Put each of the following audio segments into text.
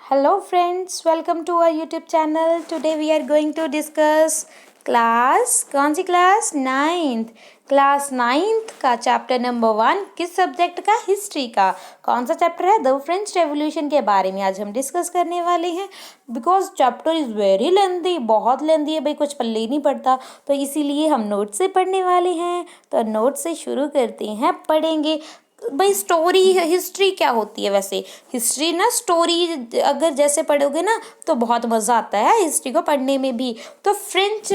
Hello friends, welcome to our YouTube channel. Today we are going to discuss कौन सी class ninth का chapter number 1 किस subject का history का कौन सा चैप्टर है द फ्रेंच रेवोल्यूशन के बारे में आज हम डिस्कस करने वाले हैं because chapter is very lengthy बहुत लेंथी है भाई कुछ पल्ले ही नहीं पड़ता तो इसीलिए हम नोट से पढ़ने वाले हैं तो नोट से शुरू करते हैं पढ़ेंगे भाई स्टोरी हिस्ट्री क्या होती है वैसे हिस्ट्री ना स्टोरी अगर जैसे पढ़ोगे ना तो बहुत मज़ा आता है हिस्ट्री को पढ़ने में भी तो फ्रेंच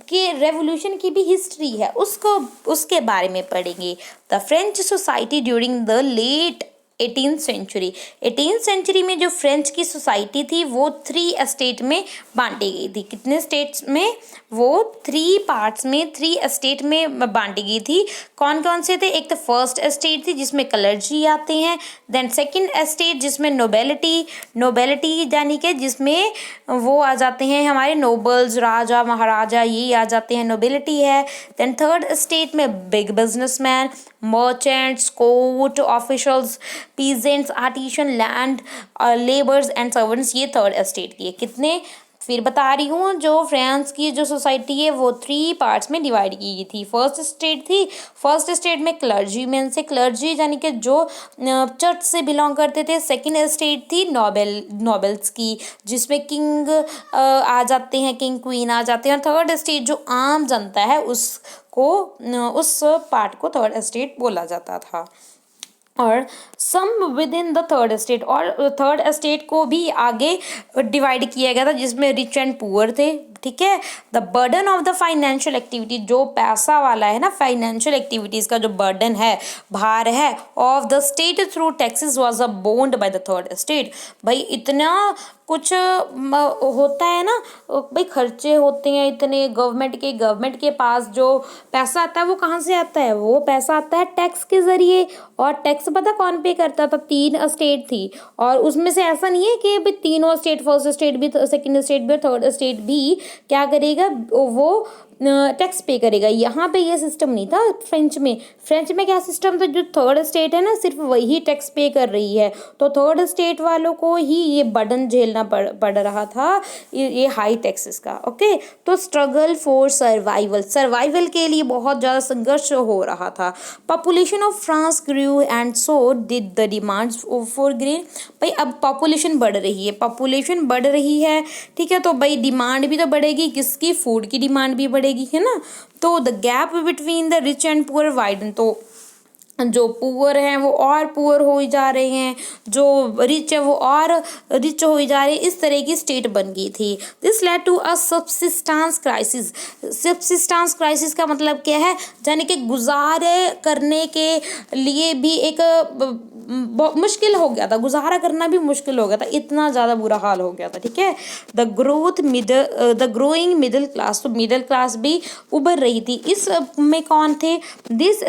के रेवोल्यूशन की भी हिस्ट्री है उसके बारे में पढ़ेंगे the French society during the late 18th century में जो फ्रेंच की सोसाइटी थी वो 3 एस्टेट में बांटी गई थी कितने स्टेट्स में वो 3 पार्ट्स में 3 एस्टेट में बांटी गई थी कौन कौन से थे एक तो फर्स्ट एस्टेट थी जिसमें क्लर्जी आते हैं देन सेकंड एस्टेट जिसमें नोबेलिटी यानी कि जिसमें वो आ जाते हैं हमारे नोबल्स राजा महाराजा ये आ जाते हैं नोबेलिटी है देन थर्ड एस्टेट में big businessman merchants court officials peasants artisan land labours and servants ये थर्ड एस्टेट की है कितने फिर बता रही हूँ जो फ्रांस की जो सोसाइटी है वो 3 पार्ट्स में डिवाइड की गई थी फर्स्ट स्टेट में क्लर्जी यानी कि जो चर्च से बिलोंग करते थे सेकंड स्टेट थी नोबल्स की जिसमें किंग आ जाते हैं किंग क्वीन आ जाते हैं और थर्ड स्टेट जो आम जनता है उसको उस पार्ट को थर्ड स्टेट बोला जाता था और some with in the third state और थर्ड स्टेट को भी आगे डिवाइड किया गया था जिसमें रिच एंड पुअर थे ठीक है the burden of the financial activity जो पैसा वाला है ना फाइनेंशियल एक्टिविटीज़ का जो बर्डन है भार है of the state through taxes was bond by the third state भाई इतना कुछ होता है ना भाई खर्चे होते हैं इतने गवर्नमेंट के पास जो पैसा आता है वो कहाँ से आता है वो पैसा आता है टैक्स के ज़रिए और टैक्स पता कौन पे करता था 3 स्टेट थी और उसमें से ऐसा नहीं है कि भाई तीनों स्टेट फर्स्ट स्टेट भी सेकंड स्टेट भी थर्ड स्टेट भी क्या करेगा वो टैक्स पे करेगा यहाँ पे ये सिस्टम नहीं था फ्रेंच में क्या सिस्टम था जो थर्ड स्टेट है ना सिर्फ वही टैक्स पे कर रही है तो थर्ड स्टेट वालों को ही ये बर्डन झेलना पड़ रहा था ये हाई टैक्सेस का ओके तो स्ट्रगल फॉर सर्वाइवल के लिए बहुत ज़्यादा संघर्ष हो रहा था population of France grew and so did the demands for grain भाई अब पॉपुलेशन बढ़ रही है ठीक है तो भाई डिमांड भी तो बढ़ेगी किसकी फूड की डिमांड भी बढ़ेगी है ना तो the gap between the rich and poor widen तो जो पुअर हैं वो और पुअर हो जा रहे हैं जो रिच है वो और रिच हो जा रहे हैं इस तरह की स्टेट बन गई थी this led to a subsistence crisis का मतलब क्या है यानी कि गुजारे करने के लिए भी एक मुश्किल हो गया था गुजारा करना भी मुश्किल हो गया था इतना ज़्यादा बुरा हाल हो गया था ठीक है द ग्रोइंग मिडिल क्लास तो मिडिल क्लास भी उभर रही थी इस में कौन थे this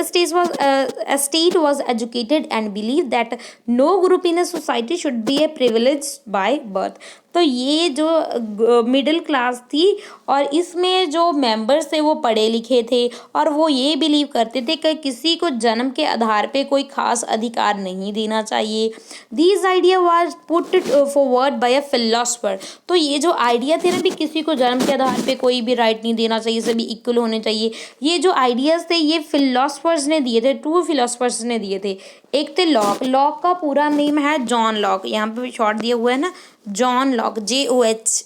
state was educated and believed that no group in a society should be a privileged by birth तो ये जो मिडिल क्लास थी और इसमें जो मेंबर्स थे वो पढ़े लिखे थे और वो ये बिलीव करते थे कि किसी को जन्म के आधार पे कोई खास अधिकार नहीं देना चाहिए this idea was put forward bye a philosopher तो ये जो आइडिया थे ना भी किसी को जन्म के आधार पे कोई भी राइट नहीं देना चाहिए सभी इक्वल होने चाहिए ये जो आइडियाज़ थे ये फिलोसफर्स ने दिए थे 2 फिलोसफर्स ने दिए थे एक थे लॉक का पूरा नेम है जॉन लॉक यहाँ पे भी शॉर्ट दिया हुआ है ना John Locke JOH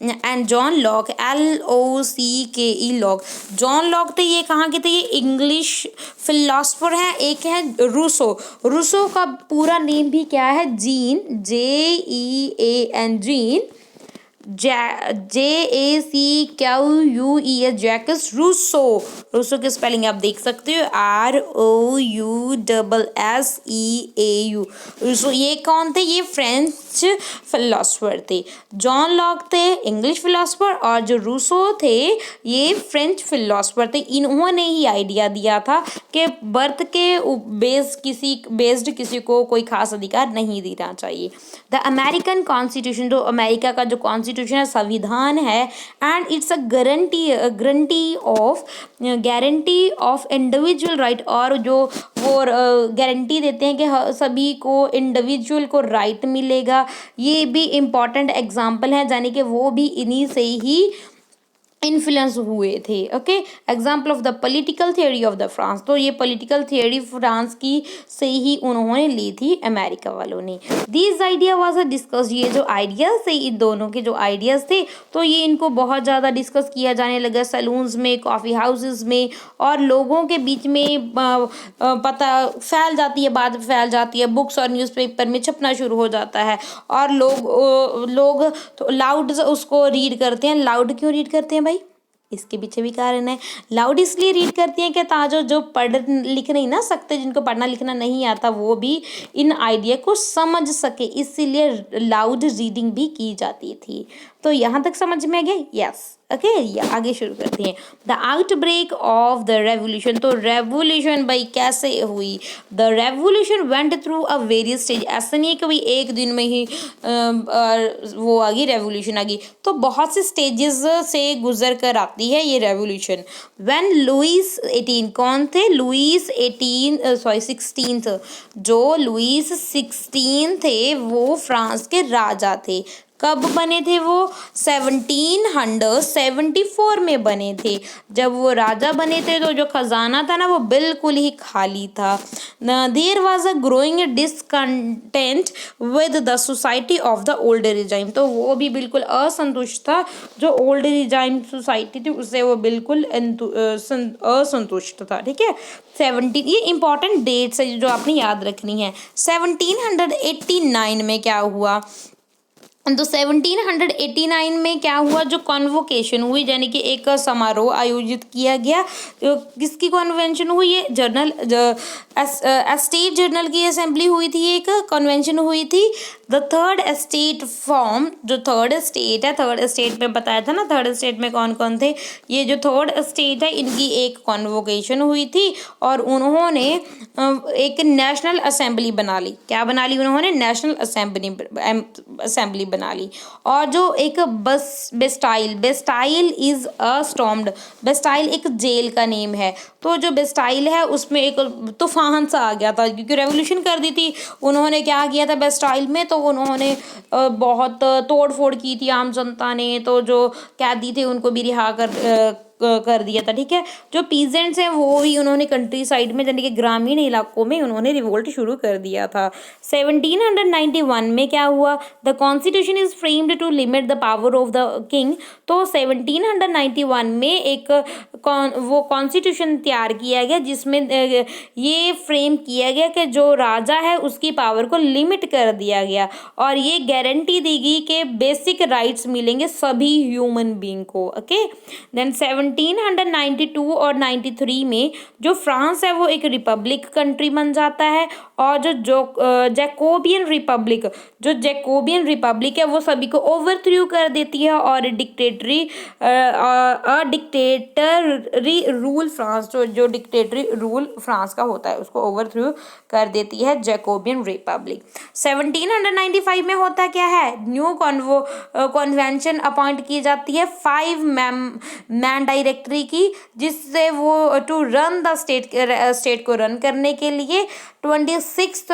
and John Locke LOCKE lock John Locke थे ये कहाँ के थे ये इंग्लिश फिलोसफर हैं एक है रूसो का पूरा नेम भी क्या है Jean JEAN Jean JACQUES Jacques Rousseau की स्पेलिंग आप देख सकते हो ROUSSEAU रूसो ये कौन थे ये फ्रेंच फिलोसफर थे जॉन लॉक थे इंग्लिश फिलोसफर और जो रूसो थे ये फ्रेंच फिलोसफर थे इन्होंने ही आइडिया दिया था कि बर्थ के बेस्ड किसी को कोई खास अधिकार नहीं देना चाहिए द अमेरिकन कॉन्स्टिट्यूशन जो अमेरिका का जो कॉन्स्टिट्यूशन है संविधान है and it's a guarantee of individual right और जो वो गारंटी देते हैं कि सभी को इंडिविजुअल को राइट मिलेगा ये भी इम्पॉर्टेंट एग्जाम्पल है, यानी कि वो भी इन्हीं से ही इन्फ्लुएंस हुए थे। Okay, example of the political theory of the France, तो ये पॉलिटिकल थियोरी फ्रांस की से ही उन्होंने ली थी अमेरिका वालों ने। दिस आइडिया वाज डिस्कस, ये जो आइडियाज थे, इन दोनों के जो आइडियाज थे, तो ये इनको बहुत ज़्यादा डिस्कस किया जाने लगा सैलून्स में, कॉफ़ी हाउसेस में, और लोगों के बीच में पता फैल जाती है, बात फैल जाती है, बुक्स और न्यूज़पेपर में छपना शुरू हो जाता है, और लोग तो लाउड उसको रीड करते हैं। लाउड क्यों रीड करते हैं भाई? इसके पीछे भी कारण है। लाउड इसलिए रीड करती हैं कि ताजो जो पढ़ लिख नहीं ना सकते, जिनको पढ़ना लिखना नहीं आता, वो भी इन आइडिया को समझ सके, इसीलिए लाउड रीडिंग भी की जाती थी। तो यहाँ तक समझ में आ गया? यस। ओके, आगे शुरू करते हैं। The outbreak of the revolution, तो रेवोल्यूशन भाई कैसे हुई? The revolution went through a various stage, ऐसा नहीं है कि भाई एक दिन में ही वो आ गई, रेवोल्यूशन आ गई, तो बहुत से स्टेजेस से गुजर कर आती है ये रेवोल्यूशन। व्हेन लुइस 18, कौन थे? लुइस 16, जो लुइस 16 थे वो फ्रांस के राजा थे। कब बने थे वो? 1774 में बने थे। जब वो राजा बने थे तो जो खजाना था ना वो बिल्कुल ही खाली था। There was a growing discontent with the society of the old regime, तो वो भी बिल्कुल असंतुष्ट था, जो ओल्ड रिजाइम सोसाइटी थी उससे वो बिल्कुल असंतुष्ट था। ठीक है, 17, ये इंपॉर्टेंट डेट्स है जो आपने याद रखनी है। 1789 में क्या हुआ? तो 1789 में क्या हुआ? जो कॉन्वोकेशन हुई, यानी कि एक समारोह आयोजित किया गया। तो किसकी कॉन्वेंशन हुई? ये जर्नल स्टेट जर्नल की असेंबली हुई थी, एक कॉन्वेंशन हुई थी। द थर्ड स्टेट फॉर्म, जो थर्ड स्टेट है, थर्ड स्टेट में बताया था ना, थर्ड स्टेट में कौन कौन थे? ये जो थर्ड स्टेट है इनकी एक कॉन्वोकेशन हुई थी और उन्होंने एक नेशनल असेंबली बना ली। क्या बना ली उन्होंने? नेशनल असेंबली बना ली। और जो एक Bastille is a stormed, Bastille एक जेल का नेम है। तो जो बेस्टाइल है उसमें एक तूफान सा आ गया था, क्योंकि रेवोल्यूशन कर दी थी उन्होंने। क्या किया था बेस्टाइल में? तो उन्होंने बहुत तोड़ फोड़ की थी आम जनता ने, तो जो कैदी थे उनको भी रिहा कर दिया था। ठीक है, जो पीजेंट्स हैं वो भी उन्होंने कंट्री साइड में, यानी कि ग्रामीण इलाकों में उन्होंने रिवोल्ट शुरू कर दिया था। 1791 में क्या हुआ? The constitution is framed to limit the power of the king, तो 1791 में एक वो कॉन्स्टिट्यूशन तैयार किया गया जिसमें ये फ्रेम किया गया कि जो राजा है उसकी पावर को लिमिट कर दिया गया, और ये गारंटी दी गई कि बेसिक राइट्स मिलेंगे सभी ह्यूमन बीइंग को। ओके, देन 1792 और 93 में जो फ्रांस है वो एक रिपब्लिक कंट्री बन जाता है, और जो जैकोबियन रिपब्लिक है वो सभी को ओवरथ्रू कर देती है, और डिक्टेटरी रूल फ्रांस, जो डिक्टेटरी रूल फ्रांस का होता है उसको ओवरथ्रू कर देती है जैकोबियन रिपब्लिक। 1795 में होता क्या है? न्यू कॉन्वेंशन अपॉइंट की जाती है 5 मैन डायरेक्टरी की, जिससे वो टू रन द स्टेट को रन करने के लिए 26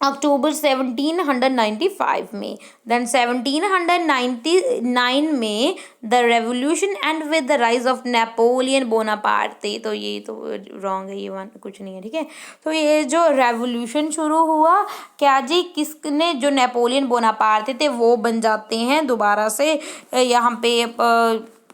अक्टूबर 1795 में। देन 1799 में the revolution and with the rise of Napoleon Bonaparte, तो ये तो रॉन्ग है, ये वन कुछ नहीं है। ठीक है, तो ये जो रेवोल्यूशन शुरू हुआ क्या जी, किसने? जो नेपोलियन बोनापार्ट थे वो बन जाते हैं दोबारा से, यहाँ पे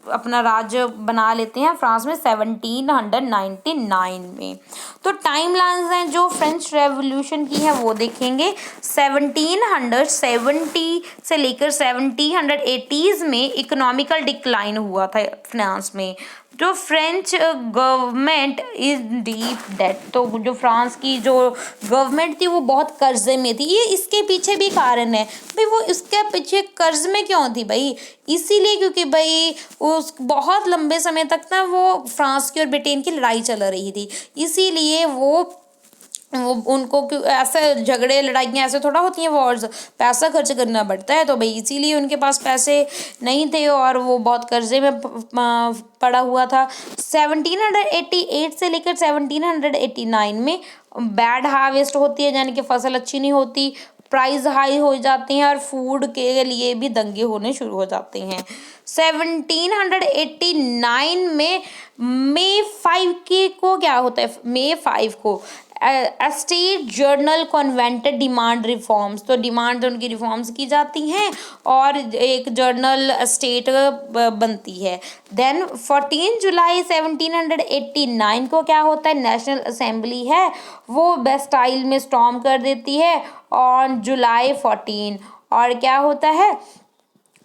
अपना राज्य बना लेते हैं फ्रांस में 1799 में। तो टाइम लाइन्स हैं जो फ्रेंच रेवोल्यूशन की है वो देखेंगे। 1770 से लेकर 1780s में इकोनॉमिकल डिक्लाइन हुआ था फ्रांस में। जो French government is deep debt, तो जो फ्रांस की जो गवर्नमेंट थी वो बहुत कर्जे में थी। ये इसके पीछे भी कारण है भाई, वो इसके पीछे कर्ज में क्यों थी भाई? इसीलिए क्योंकि भाई उस बहुत लंबे समय तक ना वो फ्रांस की और ब्रिटेन की लड़ाई चल रही थी, इसीलिए वो उनको ऐसे झगड़े लड़ाइयाँ ऐसे थोड़ा होती हैं, वॉर्स, पैसा खर्च करना पड़ता है, तो भाई इसीलिए उनके पास पैसे नहीं थे और वो बहुत कर्जे में पड़ा हुआ था। 1788 से लेकर 1789 में बैड हार्वेस्ट होती है, यानी कि फसल अच्छी नहीं होती। प्राइस हाई हो जाते हैं और फूड के लिए भी दंगे होने शुरू हो जाते हैं। 1789 में मे 5 के को क्या होता है, मे 5 को स्टेट जर्नल कन्वेंटेड डिमांड रिफॉर्म्स, तो डिमांड उनकी रिफॉर्म्स की जाती हैं और एक जर्नल स्टेट बनती है। देन 14 जुलाई 1789 को क्या होता है, नेशनल असेंबली है वो बेस्टाइल में स्टॉर्म कर देती है ऑन जुलाई 14। और क्या होता है,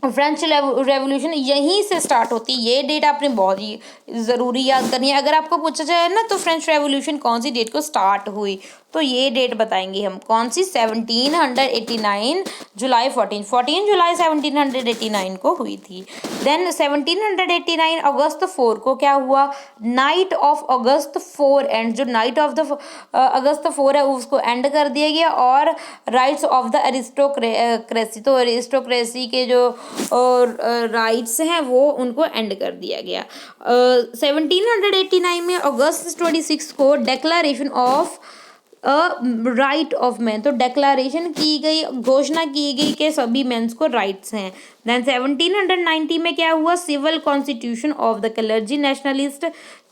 फ्रेंच रेवोल्यूशन यहीं से स्टार्ट होती है। ये डेट आपने बहुत ही ज़रूरी याद करनी है। अगर आपको पूछा जाए ना तो फ्रेंच रेवोल्यूशन कौन सी डेट को स्टार्ट हुई, तो ये डेट बताएंगे हम कौन सी, 1789 जुलाई 14 जुलाई 1789 को हुई थी। देन 1789 अगस्त 4 को क्या हुआ, नाइट ऑफ अगस्त 4 एंड, जो नाइट ऑफ द अगस्त 4 है उसको एंड कर दिया गया और राइट्स ऑफ द अरिस्टोक्रेसी, तो अरिस्टोक्रेसी के जो राइट्स हैं वो उनको एंड कर दिया गया। 1789 में अगस्त 26 को declaration of right of man, तो डिक्लेरेशन की गई, घोषणा की गई कि सभी मेंस को राइट्स हैं। देन 1790 में क्या हुआ, civil constitution of the clergy nationalist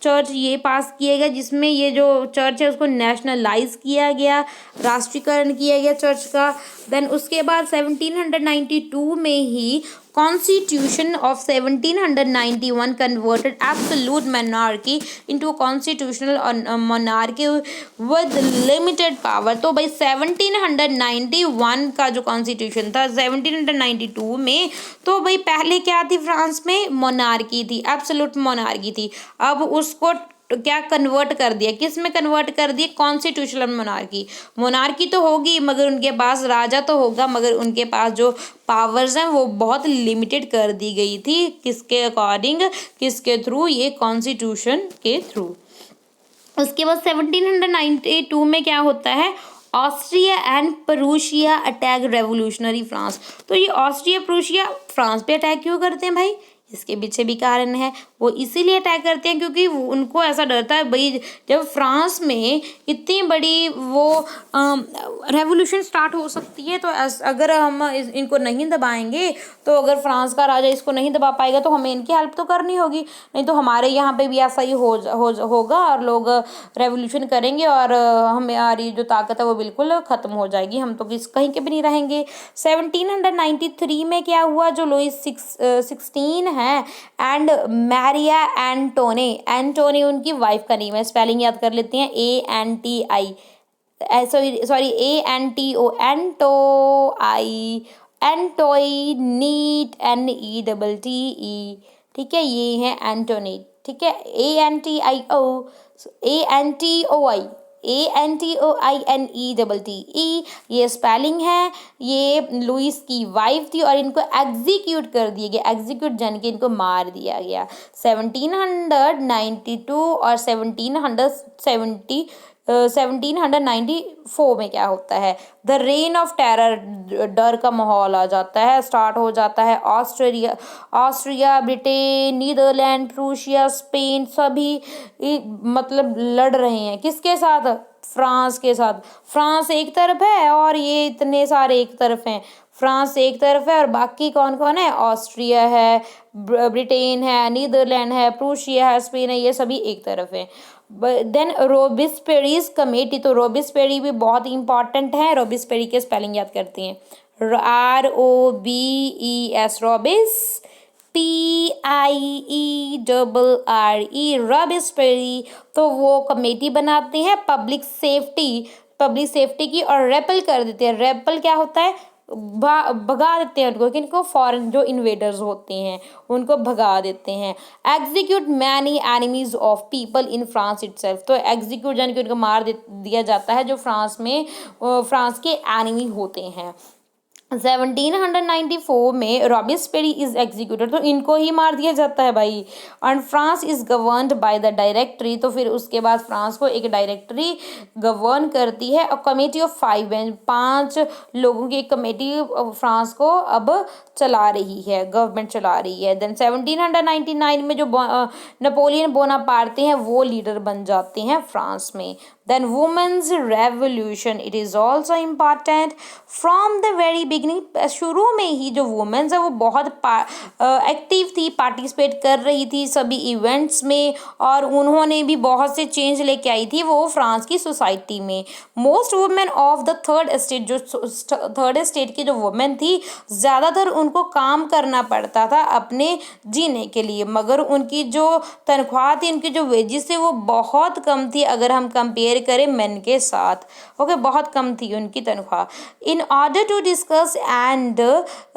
church ये पास किया गया, जिसमें ये जो चर्च है उसको नेशनलाइज किया गया, राष्ट्रीयकरण किया गया चर्च का। देन उसके बाद 1792 में ही constitution of 1791 converted absolute monarchy into constitutional monarchy with limited power. तो भाई 1791 का जो कॉन्स्टिट्यूशन था 1792 में, तो भाई पहले क्या थी, फ्रांस में मोनार्की थी, एब्सोल्यूट मोनार्की थी। अब उसको क्या कन्वर्ट कर दिया, किस में कन्वर्ट कर दिया, कॉन्स्टिट्यूशनल मोनार्की। मोनार्की तो होगी मगर उनके पास राजा तो होगा, मगर उनके पास जो पावर्स हैं वो बहुत लिमिटेड कर दी गई थी, किसके अकॉर्डिंग, किसके थ्रू, ये कॉन्स्टिट्यूशन के थ्रू। उसके बाद 1792 में क्या होता है, Austria and Prussia attack revolutionary France. तो ये ऑस्ट्रिया प्रूशिया फ्रांस पे अटैक क्यों करते हैं भाई, इसके पीछे भी कारण है। वो इसीलिए अटैक करते हैं क्योंकि उनको ऐसा डर था भाई, जब फ्रांस में इतनी बड़ी वो रेवोल्यूशन स्टार्ट हो सकती है, तो अगर हम इनको नहीं दबाएंगे, तो अगर फ्रांस का राजा इसको नहीं दबा पाएगा तो हमें इनकी हेल्प तो करनी होगी, नहीं तो हमारे यहाँ पे भी ऐसा ही होगा और लोग रेवोल्यूशन करेंगे और हमारी जो ताकत है वो बिल्कुल ख़त्म हो जाएगी, हम तो कहीं के भी नहीं रहेंगे। 1793 में क्या हुआ, जो लुइस 16 है एंड मैरिया एंटोनी उनकी वाइफ का नेम है, स्पेलिंग याद कर लेते हैं, ANTI, सॉरी ANTO, एंटोई NEETTE, ठीक है, ये है एंटोनी, ठीक है, ANTOINETTE, ये स्पेलिंग है। ये लुइस की वाइफ थी और इनको एग्जीक्यूट कर दिया गया, एग्जीक्यूट जान के इनको मार दिया गया 1792 और 1794 में क्या होता है, द रेन ऑफ टेरर, डर का माहौल आ जाता है, स्टार्ट हो जाता है। Austria, Britain, Netherlands, Prussia, Spain सभी मतलब लड़ रहे हैं, किसके साथ, फ्रांस के साथ। फ्रांस एक तरफ है और ये इतने सारे एक तरफ हैं, फ्रांस एक तरफ है और बाकी कौन कौन है, ऑस्ट्रिया है, ब्रिटेन है, नीदरलैंड है, प्रूशिया है, स्पेन है, ये सभी एक तरफ है। देन रोबिस्पेरीज कमेटी, तो रोबिस्पेरी भी बहुत इंपॉर्टेंट है। रोबिस्पेरी के स्पेलिंग याद करते हैं, ROBES, रोबिस, PIERRE, रोबिस्पेरी। तो वो कमेटी बनाते हैं पब्लिक सेफ्टी की और रेपल कर देते हैं। रेपल क्या होता है, भगा देते हैं उनको, किनको, फॉरेन जो इन्वेडर्स होते हैं उनको भगा देते हैं। Execute many enemies of people in France itself, तो एग्जीक्यूट यानी कि उनको मार दिया जाता है जो फ्रांस के एनिमी होते हैं। 1794 में रॉबिस्पेरी इज एग्जीक्यूटेड, तो इनको ही मार दिया जाता है भाई। And France is governed by the directory, तो फिर उसके बाद फ्रांस को एक डायरेक्टरी गवर्न करती है। और कमेटी ऑफ 5 लोगों की एक कमेटी फ्रांस को अब चला रही है, गवर्नमेंट चला रही है। देन 1799 में जो नेपोलियन बोनापार्टे हैं वो लीडर बन जाते हैं फ्रांस में। Then women's revolution, it is also important from the very beginning. शुरू में ही जो वुमेन्स है वो बहुत एक्टिव थी, पार्टिसिपेट कर रही थी सभी इवेंट्स में, और उन्होंने भी बहुत से चेंज लेके आई थी वो फ्रांस की सोसाइटी में। Most women of the third estate, जो थर्ड एस्टेट की जो वुमेन थी, ज़्यादातर उनको काम करना पड़ता था अपने जीने के लिए, मगर उनकी जो तनख्वाह थी, उनकी जो वेजेस थी वो बहुत कम थी अगर हम कंपेयर करें मेन के साथ। ओके, बहुत कम थी उनकी तनख्वाह। In order to discuss and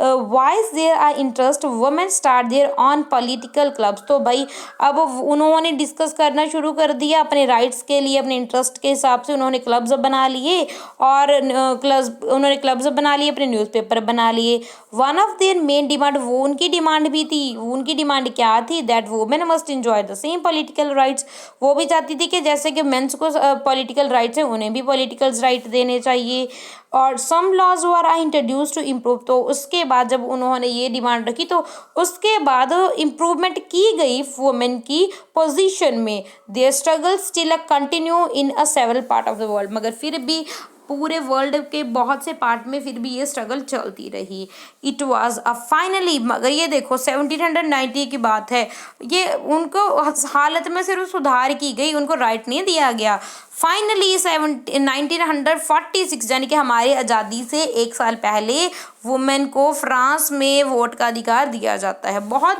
voice their are interest, women start their own political clubs. तो भाई अब उन्होंने डिस्कस करना शुरू कर दिया अपने राइट्स के लिए, अपने इंटरेस्ट के हिसाब से उन्होंने क्लब्स बना लिए, और उन्होंने क्लब्स बना लिए, अपने न्यूज़पेपर बना लिए। One of their main demand, वो उनकी डिमांड भी थी, उनकी डिमांड क्या थी, that women must enjoy the same political rights. वो भी चाहती थी कि जैसे कि मेंस को पॉलिटिकल राइट्स हैं, उन्हें भी पॉलिटिकल राइट देने चाहिए। और some laws were are introduce to improve, तो उसके बाद जब उन्होंने ये डिमांड रखी तो उसके बाद इम्प्रूवमेंट की गई वुमेन की पोजीशन में। Their struggle still continue in a several part of the world, मगर फिर भी पूरे वर्ल्ड के बहुत से पार्ट में फिर भी ये स्ट्रगल चलती रही। इट वाज अ फाइनली, मगर ये देखो 1790 की बात है, ये उनको हालत में सिर्फ सुधार की गई, उनको राइट नहीं दिया गया। फाइनली 1946, यानी कि हमारी आज़ादी से एक साल पहले वुमेन को फ्रांस में वोट का अधिकार दिया जाता है। बहुत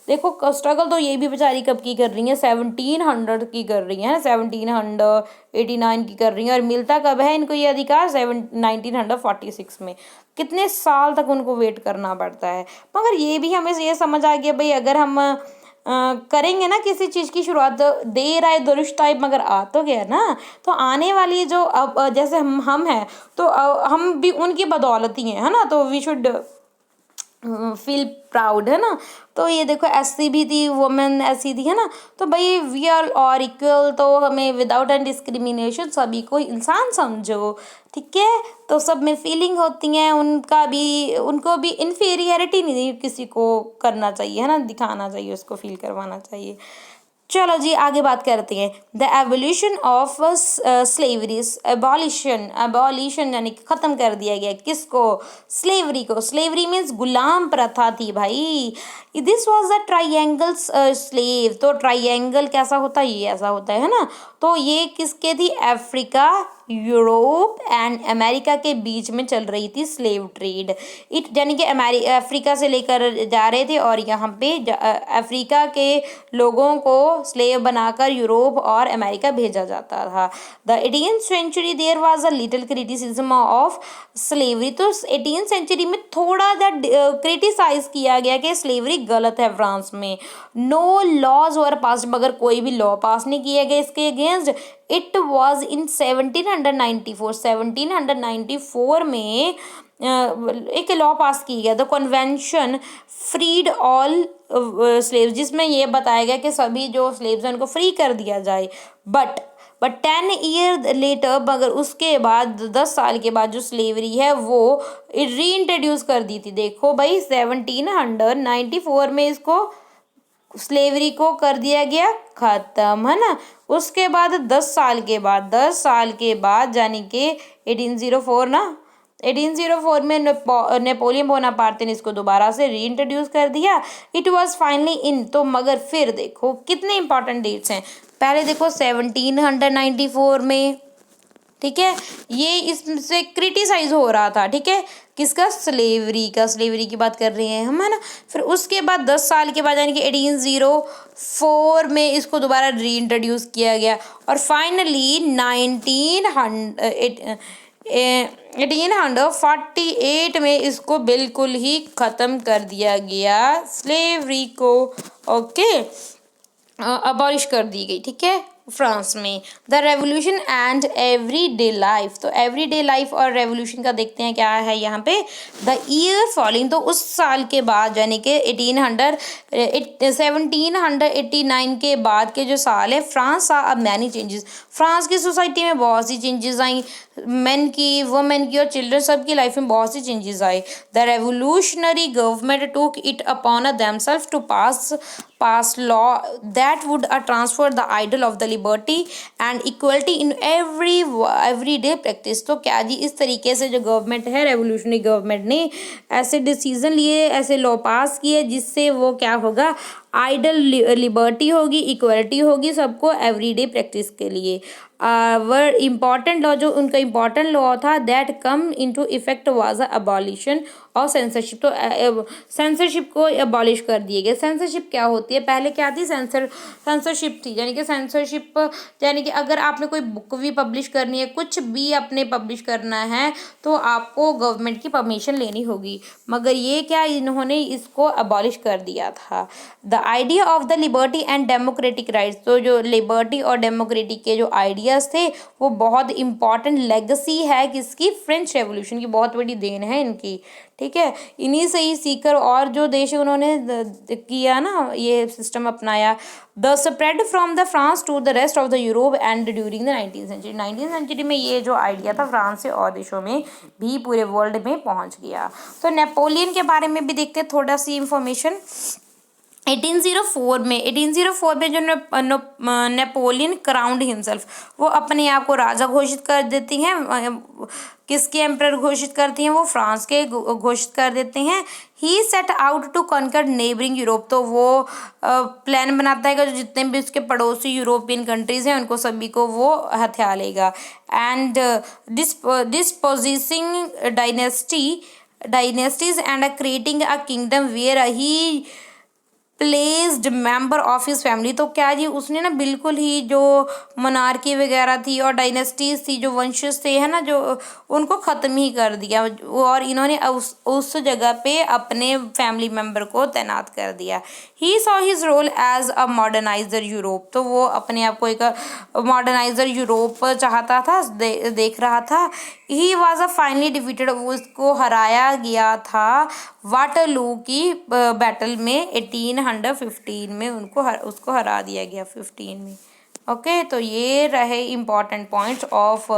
देखो स्ट्रगल तो ये भी बेचारी कब की कर रही है, 1700 की कर रही है, 1789 की कर रही है, और मिलता कब है इनको ये अधिकार, 1946 में। कितने साल तक उनको वेट करना पड़ता है। मगर ये भी हमें ये समझ आ गया भाई, अगर हम करेंगे ना किसी चीज़ की शुरुआत, देर आए दुरुस्त टाइप, मगर आ तो गया ना, तो आने वाली जो अब जैसे हम हैं, तो हम भी उनकी बदौलत ही हैं, है ना, तो वी शुड फील प्राउड, है ना। तो ये देखो ऐसी भी थी वुमेन, ऐसी थी, है ना। तो भाई वी आर और इक्वल, तो हमें विदाउट एन डिस्क्रिमिनेशन सभी को इंसान समझो, ठीक है। तो सब में फीलिंग होती हैं, उनको भी इन्फीरियरिटी नहीं किसी को करना चाहिए, है ना, दिखाना चाहिए, उसको फील करवाना चाहिए। चलो जी आगे बात करते हैं। The evolution of slavery, abolition यानी कि ख़त्म कर दिया गया किसको, स्लेवरी को। स्लेवरी मीन्स गुलाम प्रथा थी भाई। This was the triangle slave, तो ट्राइंगल कैसा होता है, ये ऐसा होता है ना। तो ये किसके थी, अफ्रीका, यूरोप एंड अमेरिका के बीच में चल रही थी स्लेव ट्रेड। यानी कि अफ्रीका से लेकर जा रहे थे, और यहाँ पे अफ्रीका के लोगों को स्लेव बनाकर यूरोप और अमेरिका भेजा जाता था। The 18th century there was a little criticism of slavery, तो 18th सेंचुरी में थोड़ा सा क्रिटिसाइज किया गया कि स्लेवरी गलत है फ्रांस में। नो लॉज वर पास, मगर कोई भी लॉ पास नहीं किया गया इसके अगेंस्ट। इट वॉज इन 1794 में एक लॉ पास की गया, the convention freed all slaves, जिसमें ये बताया गया कि सभी जो स्लेव्स हैं उनको फ्री कर दिया जाए। बट 10 ईयर लेटर, मगर उसके बाद 10 साल के बाद जो स्लेवरी है वो री इंट्रोड्यूस कर दी थी। देखो भाई 1794 में इसको स्लेवरी को कर दिया गया खत्म, है ना। उसके बाद 10 साल के बाद यानी कि 1804 ना, 1804 में नेपोलियन बोनापार्ट ने इसको दोबारा से री इंट्रोड्यूस कर दिया। इट वाज फाइनली इन, तो मगर फिर देखो कितने इंपॉर्टेंट डेट्स हैं। पहले देखो 1794 में, ठीक है, ये इससे क्रिटिसाइज हो रहा था, ठीक है, किसका, स्लेवरी की बात कर रहे हैं हम, है ना। फिर उसके बाद 10 साल के बाद यानी कि 1804 में इसको दोबारा री इंट्रोड्यूस किया गया, और फाइनली 1848 में इसको बिल्कुल ही ख़त्म कर दिया गया स्लेवरी को। ओके, अबॉलिश कर दी गई, ठीक है, फ्रांस में। The revolution and everyday life, तो एवरीडे लाइफ और रेवोल्यूशन का देखते हैं क्या है यहाँ पे। द ईयर फॉलोइंग, तो उस साल के बाद यानी कि 1789 के बाद के जो साल है, फ्रांस आ अब मैनी चेंजेस, फ्रांस की सोसाइटी में बहुत सी चेंजेस आई, मेन की, वुमेन की और चिल्ड्रन सबकी लाइफ में बहुत सी चेंजेस आए। The revolutionary government took it upon themselves to pass pass law that would transfer the ideal of the liberty and equality in everyday practice। तो क्या जी इस तरीके से जो गवर्नमेंट है, रेवोल्यूशनरी गवर्नमेंट ने ऐसे डिसीजन लिए, ऐसे लॉ पास किए जिससे वो क्या होगा, आइडल लिबर्टी होगी, इक्वलिटी होगी सबको एवरीडे प्रैक्टिस के लिए। वर इम्पॉर्टेंट लॉ, जो उनका इम्पॉर्टेंट लॉ था that come into effect was abolition और सेंसरशिप। तो सेंसरशिप को अबॉलिश कर दिए गए। सेंसरशिप क्या होती है, पहले क्या थी, सेंसरशिप थी, यानी कि सेंसरशिप यानी कि अगर आपने कोई बुक भी पब्लिश करनी है, कुछ भी अपने पब्लिश करना है तो आपको गवर्नमेंट की परमिशन लेनी होगी, मगर ये क्या, इन्होंने इसको अबॉलिश कर दिया था। The idea of the liberty and democratic rights, तो जो लिबर्टी और डेमोक्रेटिक के जो आइडियाज़ थे वो बहुत इंपॉर्टेंट लेगेसी है किसकी, फ्रेंच रेवोल्यूशन की, बहुत बड़ी देन है इनकी, ठीक है। इन्हीं से ही सीकर और जो देश है उन्होंने किया ना, ये सिस्टम अपनाया। The spread from the France to the rest of the Europe and during the 19th century. 19th century में ये जो आइडिया था फ्रांस से और देशों में भी, पूरे वर्ल्ड में पहुंच गया। तो नेपोलियन के बारे में भी देखते हैं थोड़ा सी इंफॉर्मेशन। 1804 में जो नेपोलियन क्राउंड हिमसेल्फ, वो अपने आप को राजा घोषित कर देती हैं। किसके एम्परर घोषित करती हैं, वो फ्रांस के घोषित कर देते हैं। He set out to conquer neighbouring Europe, तो वो प्लान बनाता है कि जो जितने भी उसके पड़ोसी यूरोपियन कंट्रीज हैं उनको सभी को वो हथिया लेगा। And disposing dynasties and creating a kingdom where he placed member of his family. तो क्या जी, उसने ना बिल्कुल ही जो मोनार्की वगैरह थी और डायनेस्टीज थी, जो वंशज थे, है ना, जो उनको ख़त्म ही कर दिया, और इन्होंने उस जगह पे अपने फैमिली मेंबर को तैनात कर दिया। He saw his role as a moderniser Europe, तो वो अपने आप को एक मॉडर्नाइजर यूरोप चाहता था, देख रहा था। He was a finally defeated, उसको हराया गया था वाटरलू की बैटल में 1815 में, उसको हरा दिया गया 15 में। ओके, तो ये रहे important points of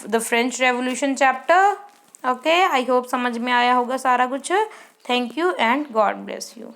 the French revolution chapter. Okay, I hope समझ में आया होगा सारा कुछ। Thank you and God bless you.